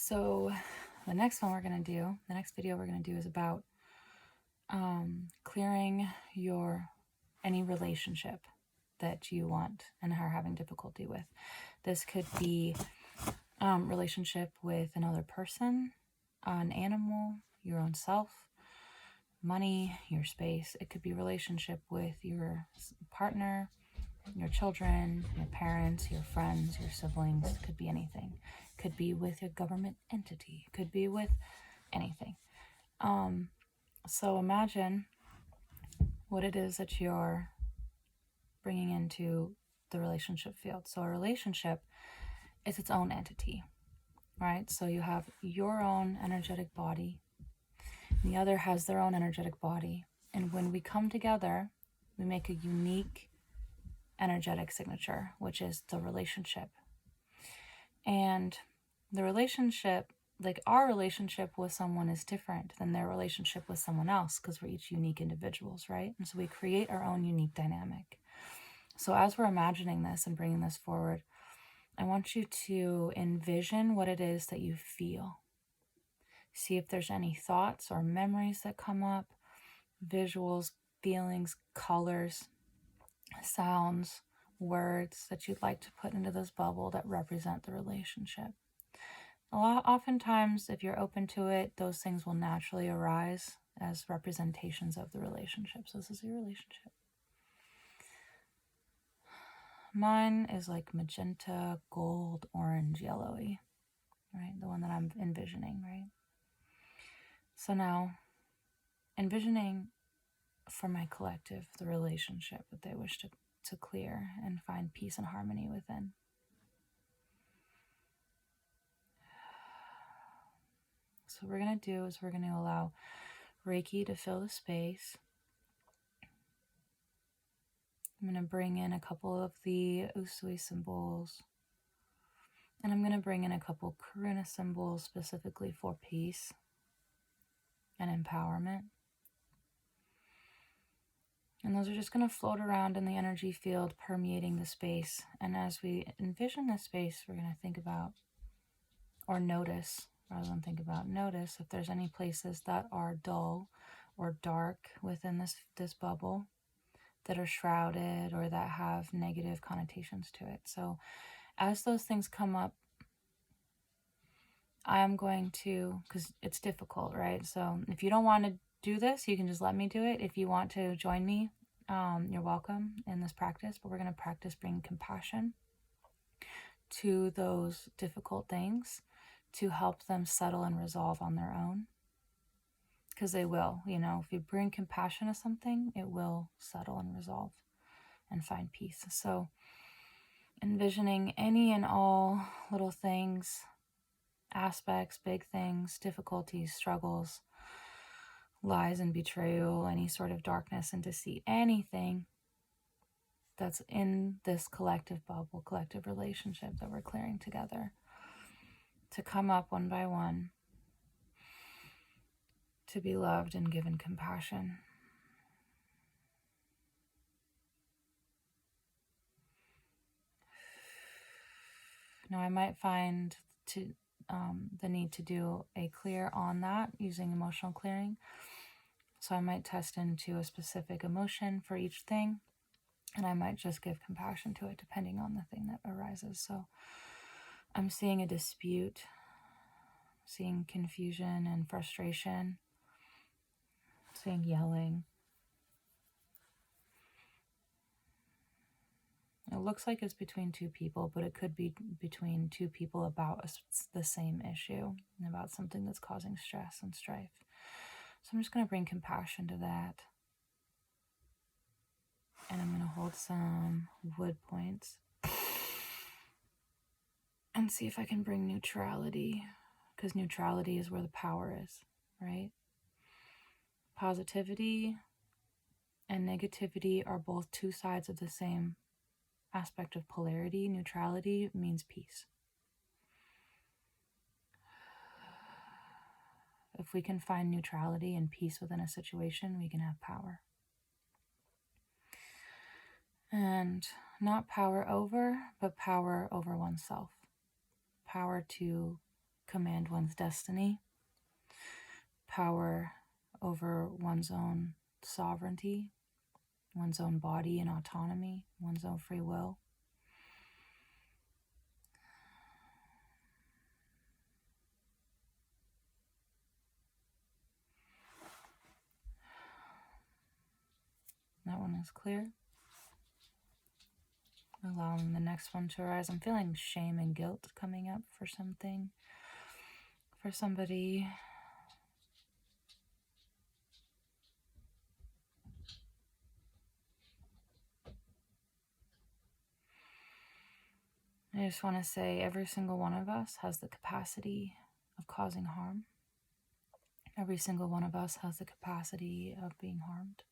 So the next one we're going to do, the next video we're going to do is about clearing any relationship that you want and are having difficulty with. This could be relationship with another person, an animal, your own self, money, your space. It could be relationship with your partner, your children, your parents, your friends, your siblings. It could be anything. It could be with a government entity. It could be with anything. So imagine what it is that you're bringing into the relationship field. So a relationship is its own entity, right? So you have your own energetic body, and the other has their own energetic body. And when we come together, we make a unique energetic signature, which is the relationship. And the relationship, like our relationship with someone, is different than their relationship with someone else because we're each unique individuals, right? And so we create our own unique dynamic. So as we're imagining this and bringing this forward, I want you to envision what it is that you feel. See if there's any thoughts or memories that come up, visuals, feelings, colors, sounds, words that you'd like to put into this bubble that represent the relationship. Oftentimes, if you're open to it, those things will naturally arise as representations of the relationship. So this is your relationship. Mine is like magenta, gold, orange, yellowy, right? The one that I'm envisioning, right? So now, envisioning for my collective, the relationship that they wish to clear and find peace and harmony within. So what we're going to do is we're going to allow Reiki to fill the space. I'm going to bring in a couple of the Usui symbols. And I'm going to bring in a couple Karuna symbols specifically for peace and empowerment. And those are just going to float around in the energy field, permeating the space. And as we envision this space, we're going to think about, or notice, rather than think about, notice if there's any places that are dull or dark within this bubble that are shrouded or that have negative connotations to it. So as those things come up, I'm going to, because it's difficult, right? So if you don't want to do this, you can just let me do it. If you want to join me, you're welcome in this practice, but we're going to practice bringing compassion to those difficult things to help them settle and resolve on their own. Because they will, if you bring compassion to something, it will settle and resolve and find peace. So envisioning any and all little things, aspects, big things, difficulties, struggles, lies and betrayal, any sort of darkness and deceit, anything that's in this collective bubble, collective relationship that we're clearing together, to come up one by one, to be loved and given compassion. Now I might find the need to do a clear on that using emotional clearing. So I might test into a specific emotion for each thing, and I might just give compassion to it depending on the thing that arises. So I'm seeing a dispute, seeing confusion and frustration, seeing yelling. It looks like it's between two people, but it could be between two people about the same issue, about something that's causing stress and strife. So I'm just going to bring compassion to that. And I'm going to hold some wood points and see if I can bring neutrality, because neutrality is where the power is, right? Positivity and negativity are both two sides of the same aspect of polarity. Neutrality means peace. If we can find neutrality and peace within a situation, we can have power. And not power over, but power over oneself. Power to command one's destiny, power over one's own sovereignty, one's own body and autonomy, one's own free will. That one is clear. Allowing the next one to arise. I'm feeling shame and guilt coming up for something, for somebody. I just want to say every single one of us has the capacity of causing harm. Every single one of us has the capacity of being harmed.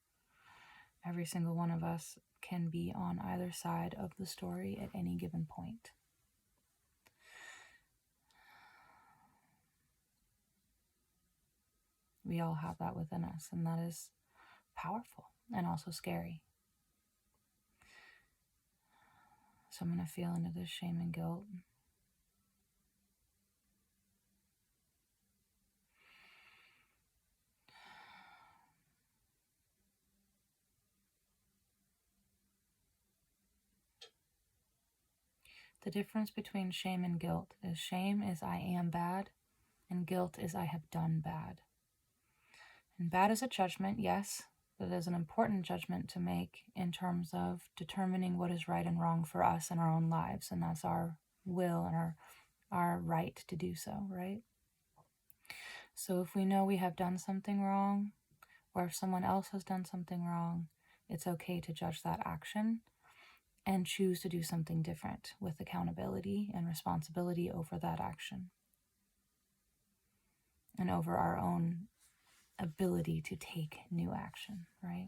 Every single one of us can be on either side of the story at any given point. We all have that within us, and that is powerful and also scary. So I'm going to feel into this shame and guilt. The difference between shame and guilt is shame is I am bad, and guilt is I have done bad. And bad is a judgment, yes, but it is an important judgment to make in terms of determining what is right and wrong for us in our own lives, and that's our will and our right to do so, right? So if we know we have done something wrong, or if someone else has done something wrong, it's okay to judge that action and choose to do something different with accountability and responsibility over that action and over our own ability to take new action, right?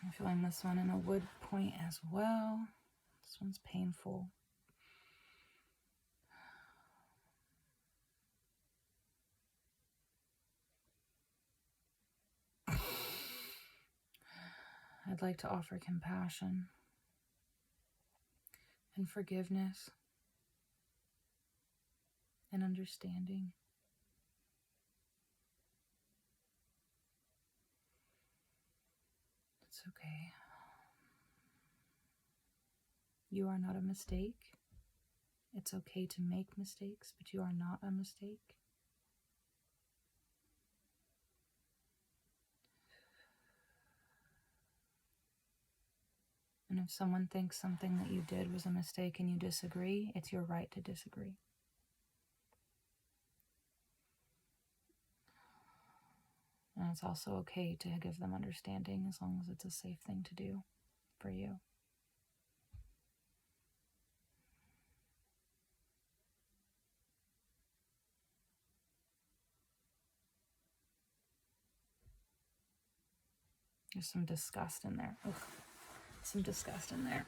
I'm feeling this one in a wood point as well. This one's painful. I'd like to offer compassion and forgiveness and understanding. It's okay. You are not a mistake. It's okay to make mistakes, but you are not a mistake. And if someone thinks something that you did was a mistake and you disagree, it's your right to disagree. And it's also okay to give them understanding as long as it's a safe thing to do for you. There's some disgust in there. Ugh. Some disgust in there.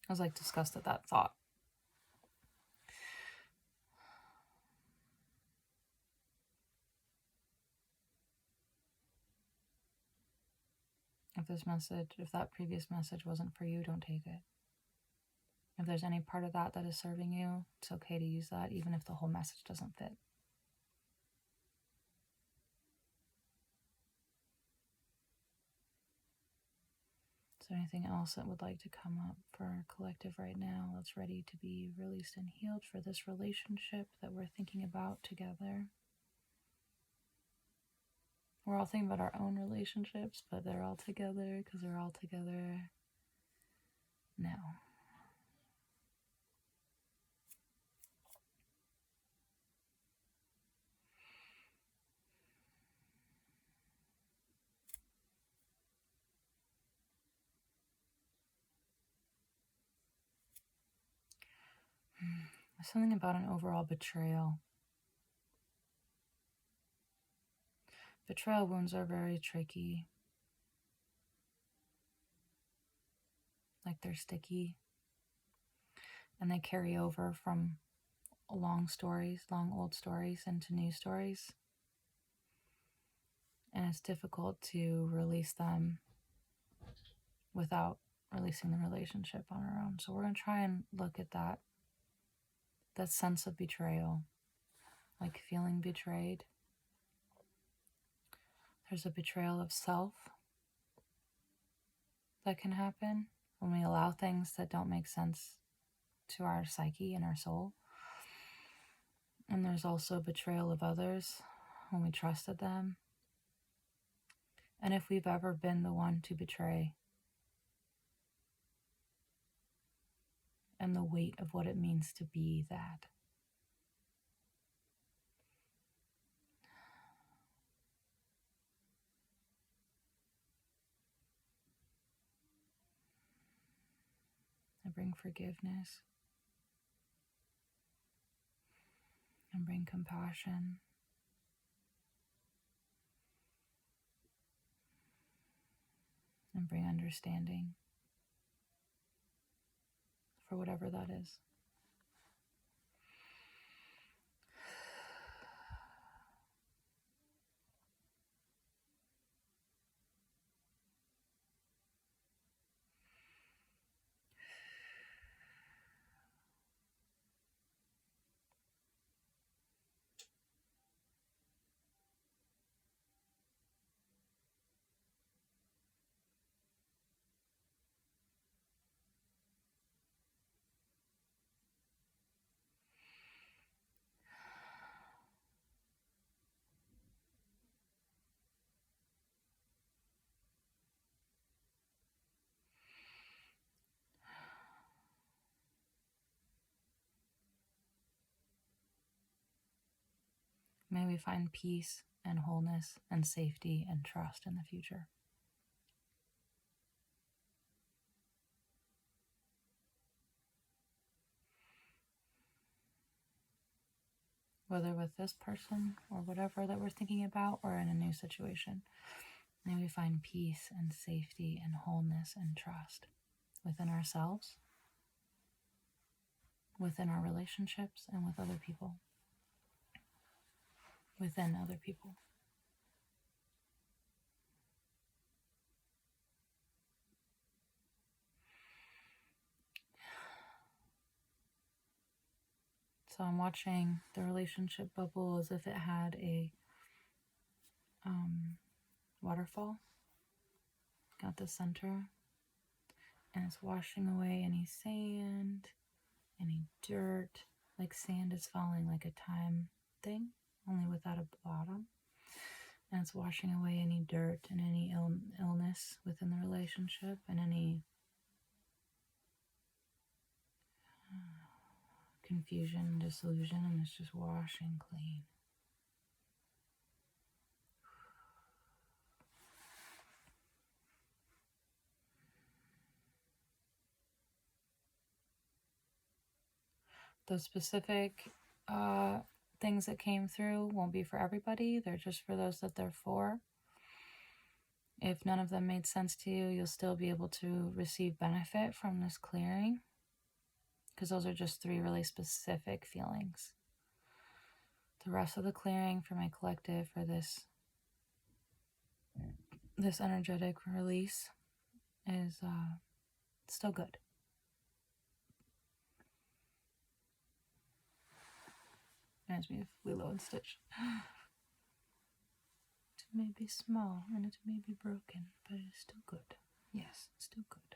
I was like disgusted at that thought. If that previous message wasn't for you, don't take it. If there's any part of that that is serving you, it's okay to use that, even if the whole message doesn't fit. Is there anything else that would like to come up for our collective right now that's ready to be released and healed for this relationship that we're thinking about together? We're all thinking about our own relationships, but they're all together because they're all together now. There's something about an overall betrayal. Betrayal wounds are very tricky. Like they're sticky. And they carry over from long old stories into new stories. And it's difficult to release them without releasing the relationship on our own. So we're going to try and look at that sense of betrayal, like feeling betrayed. There's a betrayal of self that can happen when we allow things that don't make sense to our psyche and our soul. And there's also betrayal of others when we trusted them. And if we've ever been the one to betray, and the weight of what it means to be that. I bring forgiveness and bring compassion. And bring understanding for whatever that is. May we find peace and wholeness and safety and trust in the future. Whether with this person or whatever that we're thinking about, or in a new situation, may we find peace and safety and wholeness and trust within ourselves, within our relationships, and with other people. Within other people. So I'm watching the relationship bubble as if it had a waterfall at the center, and it's washing away any sand, any dirt, like sand is falling like a time thing, only without a bottom. And it's washing away any dirt and any illness within the relationship and any confusion, disillusion, and it's just washing clean. Those specific things that came through won't be for everybody. They're just for those that they're for. If none of them made sense to you, you'll still be able to receive benefit from this clearing, because those are just 3 really specific feelings. The rest of the clearing for my collective, for this energetic release, is still good. Reminds me of Lilo and Stitch. It may be small and it may be broken, but it is still good. Yes, it's still good.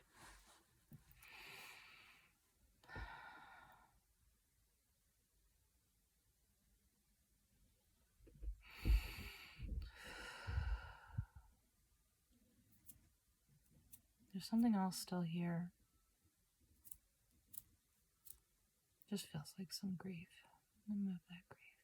There's something else still here. Just feels like some grief. Remove that grief.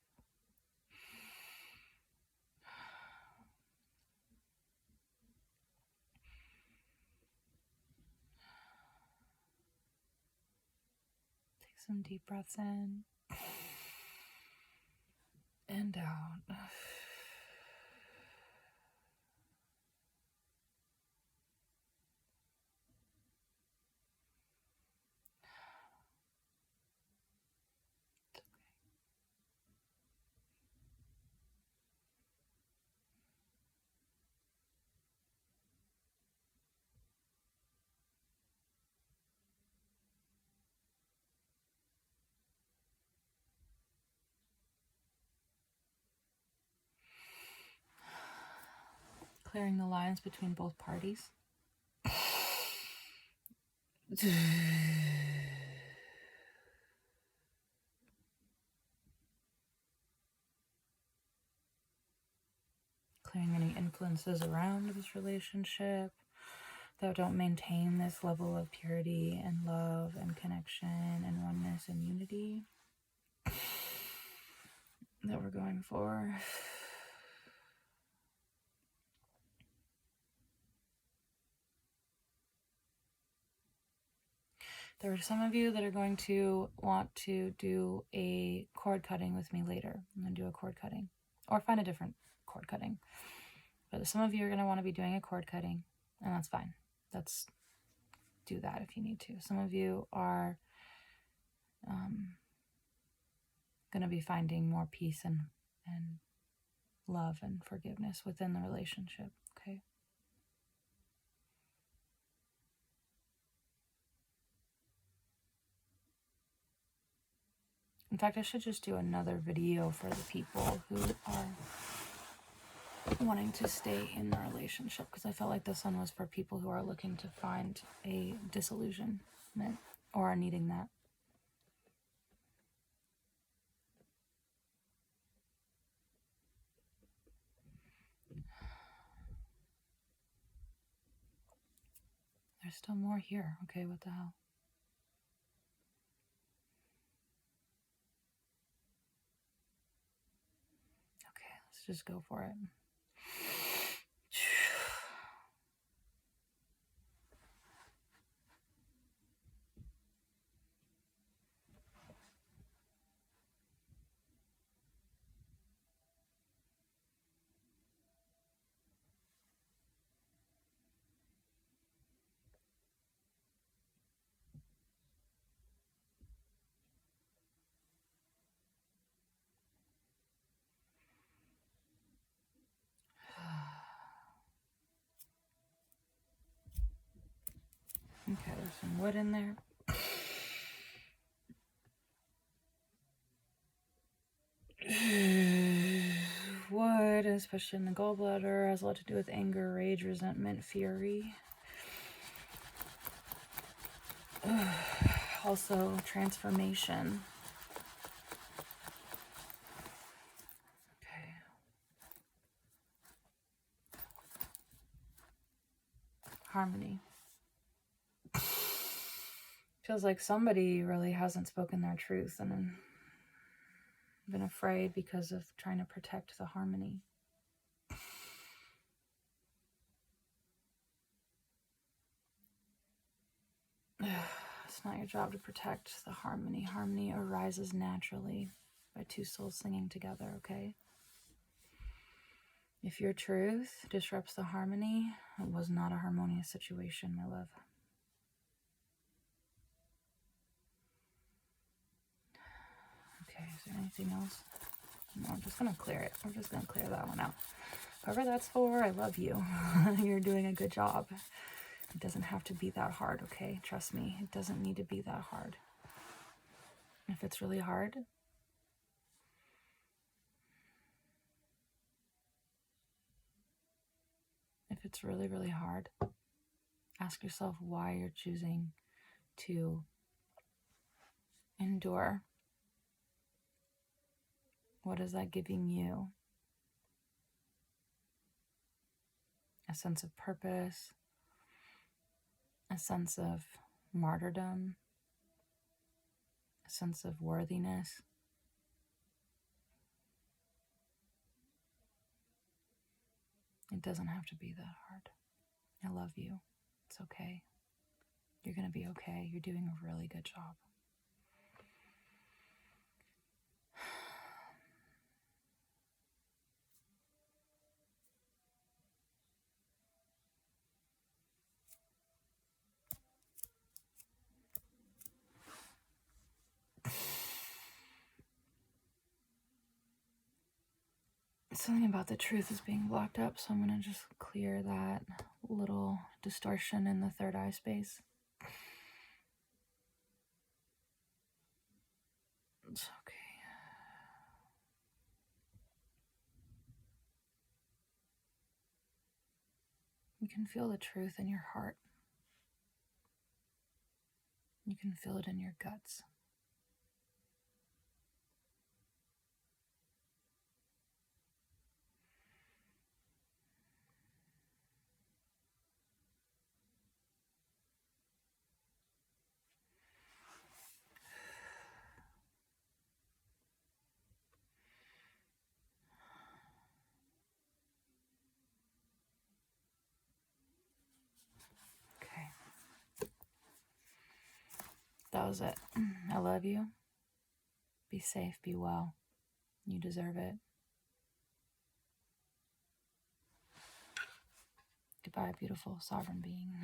Take some deep breaths in and out. Clearing the lines between both parties. Clearing any influences around this relationship that don't maintain this level of purity and love and connection and oneness and unity that we're going for. There are some of you that are going to want to do a cord cutting with me later. I'm going to do a cord cutting or find a different cord cutting. But some of you are going to want to be doing a cord cutting, and that's fine. Let's do that if you need to. Some of you are going to be finding more peace and love and forgiveness within the relationship, okay? In fact, I should just do another video for the people who are wanting to stay in the relationship, because I felt like this one was for people who are looking to find a disillusionment or are needing that. There's still more here. Okay, what the hell? Okay, let's just go for it. Okay, there's some wood in there. Wood, especially in the gallbladder, has a lot to do with anger, rage, resentment, fury. Also, transformation. Okay. Harmony. Feels like somebody really hasn't spoken their truth and been afraid because of trying to protect the harmony. It's not your job to protect the harmony. Harmony arises naturally by two souls singing together, okay? If your truth disrupts the harmony, it was not a harmonious situation, my love. Okay, is there anything else? No, I'm just going to clear it. We're just going to clear that one out. Whoever that's for, I love you. You're doing a good job. It doesn't have to be that hard, okay? Trust me, it doesn't need to be that hard. If it's really hard, really hard, ask yourself why you're choosing to endure. What is that giving you? A sense of purpose, a sense of martyrdom, a sense of worthiness. It doesn't have to be that hard. I love you. It's okay. You're going to be okay. You're doing a really good job. something about the truth is being blocked up, so I'm going to just clear that little distortion in the third eye space. It's okay. You can feel the truth in your heart. You can feel it in your guts. Okay. That was it. I love you. Be safe, be well. You deserve it. Goodbye, beautiful sovereign being.